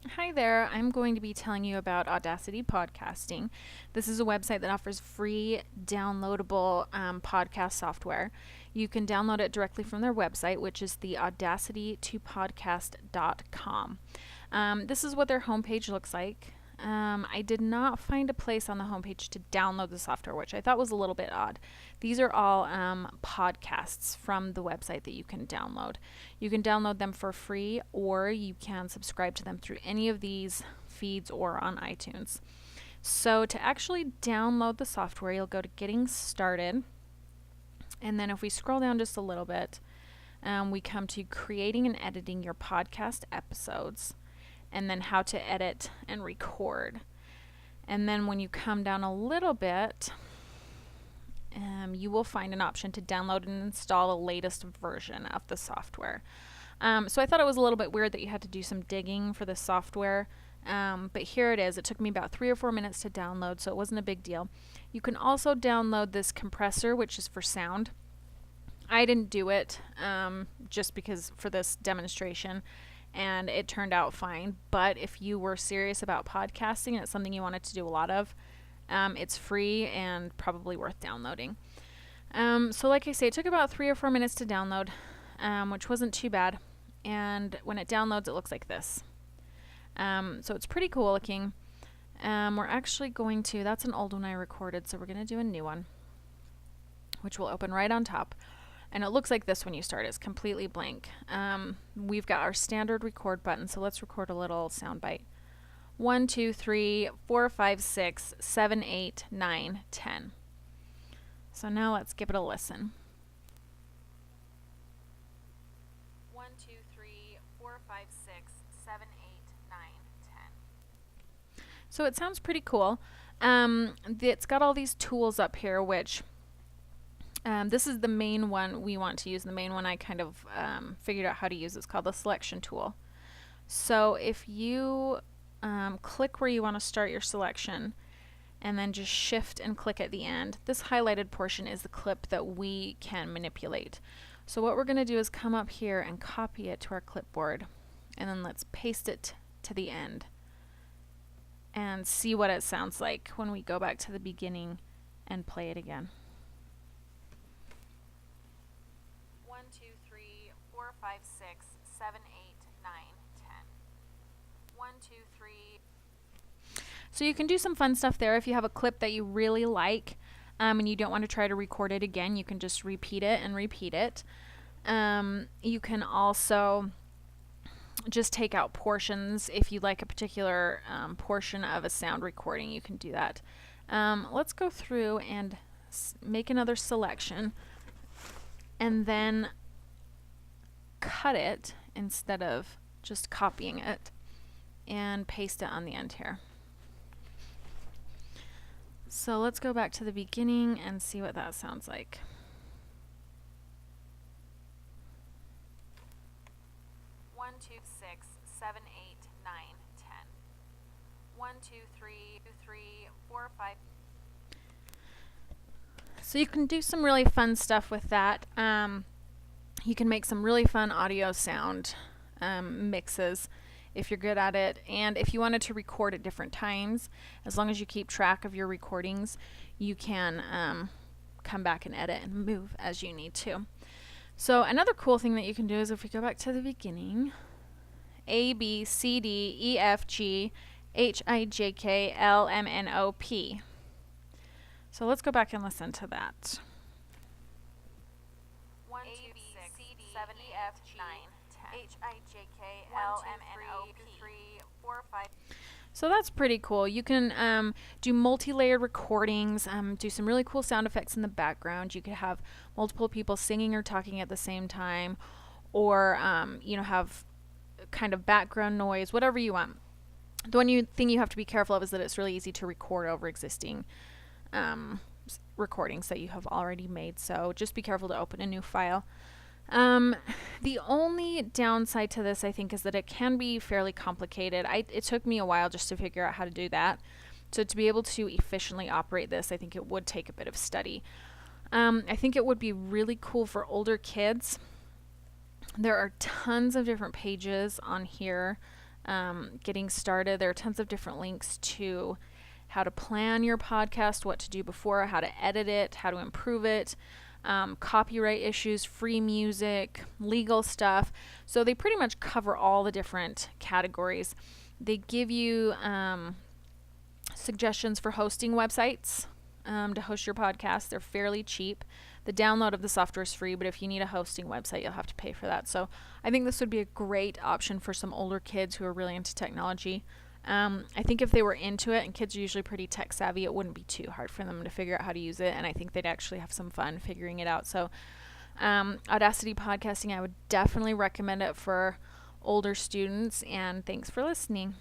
Hi there, I'm going to be telling you about Audacity Podcasting. This is a website that offers free downloadable podcast software. You can download it directly from their website, which is the audacity2podcast.com. This is what their homepage looks like. I did not find a place on the homepage to download the software, which I thought was a little bit odd. These are all podcasts from the website that you can download. You can download them for free, or you can subscribe to them through any of these feeds or on iTunes. So to actually download the software, you'll go to Getting Started, and then if we scroll down just a little bit, we come to Creating and Editing Your Podcast Episodes, and then How to Edit and Record. And then when you come down a little bit, you will find an option to download and install a latest version of the software. So I thought it was a little bit weird that you had to do some digging for the software, but here it is. It took me about 3 or 4 minutes to download, so it wasn't a big deal. You can also download this compressor, which is for sound. I didn't do it just because for this demonstration, and it turned out fine. But if you were serious about podcasting and it's something you wanted to do a lot of, it's free and probably worth downloading. So like I say, it took about 3 or 4 minutes to download, which wasn't too bad. And when it downloads, it looks like this. So it's pretty cool looking. We're actually going to, that's an old one I recorded, so we're going to do a new one, which will open right on top. And it looks like this when you start. It's completely blank. We've got our standard record button, so let's record a little sound bite. 1, 2, 3, 4, 5, 6, 7, 8, 9, 10. So now let's give it a listen. 1, 2, 3, 4, 5, 6, 7, 8, 9, 10. So it sounds pretty cool. It's got all these tools up here, which this is the main one we want to use. The main one I kind of figured out how to use. It's called the selection tool. So if you click where you want to start your selection and then just shift and click at the end, this highlighted portion is the clip that we can manipulate. So what we're going to do is come up here and copy it to our clipboard, and then let's paste it to the end and see what it sounds like when we go back to the beginning and play it again. 1, 2, 3, 4, 5, 6, 7, 8, 9, 10. 1, 2, 3. So you can do some fun stuff there. If you have a clip that you really like and you don't want to try to record it again, you can just repeat it and repeat it. You can also just take out portions. If you like a particular portion of a sound recording, you can do that. Let's go through and make another selection and then cut it instead of just copying it and paste it on the end here. So let's go back to the beginning and see what that sounds like. 1, 2, 6, 7, 8, 9, 10. 1, 2, 3, 3, 4, 5. So you can do some really fun stuff with that. You can make some really fun audio sound mixes if you're good at it. And if you wanted to record at different times, as long as you keep track of your recordings, you can come back and edit and move as you need to. So another cool thing that you can do is if we go back to the beginning, A, B, C, D, E, F, G, H, I, J, K, L, M, N, O, P. So let's go back and listen to that. 1, 2, 6, 7, 8, 9, 10. H, I, J, K, L, M, N, O, P. 3, 4, 5. So that's pretty cool. You can do multi-layered recordings, do some really cool sound effects in the background. You could have multiple people singing or talking at the same time, or have kind of background noise, whatever you want. The one thing you have to be careful of is that it's really easy to record over existing recordings that you have already made. So just be careful to open a new file. The only downside to this, I think, is that it can be fairly complicated. It took me a while just to figure out how to do that. So to be able to efficiently operate this, I think it would take a bit of study. I think it would be really cool for older kids. There are tons of different pages on here getting started. There are tons of different links to how to plan your podcast, what to do before, how to edit it, how to improve it, copyright issues, free music, legal stuff. So they pretty much cover all the different categories. They give you suggestions for hosting websites to host your podcast. They're fairly cheap. The download of the software is free, but if you need a hosting website, you'll have to pay for that. So I think this would be a great option for some older kids who are really into technology. I think if they were into it, and kids are usually pretty tech savvy, it wouldn't be too hard for them to figure out how to use it, and I think they'd actually have some fun figuring it out. So Audacity Podcasting, I would definitely recommend it for older students, and thanks for listening.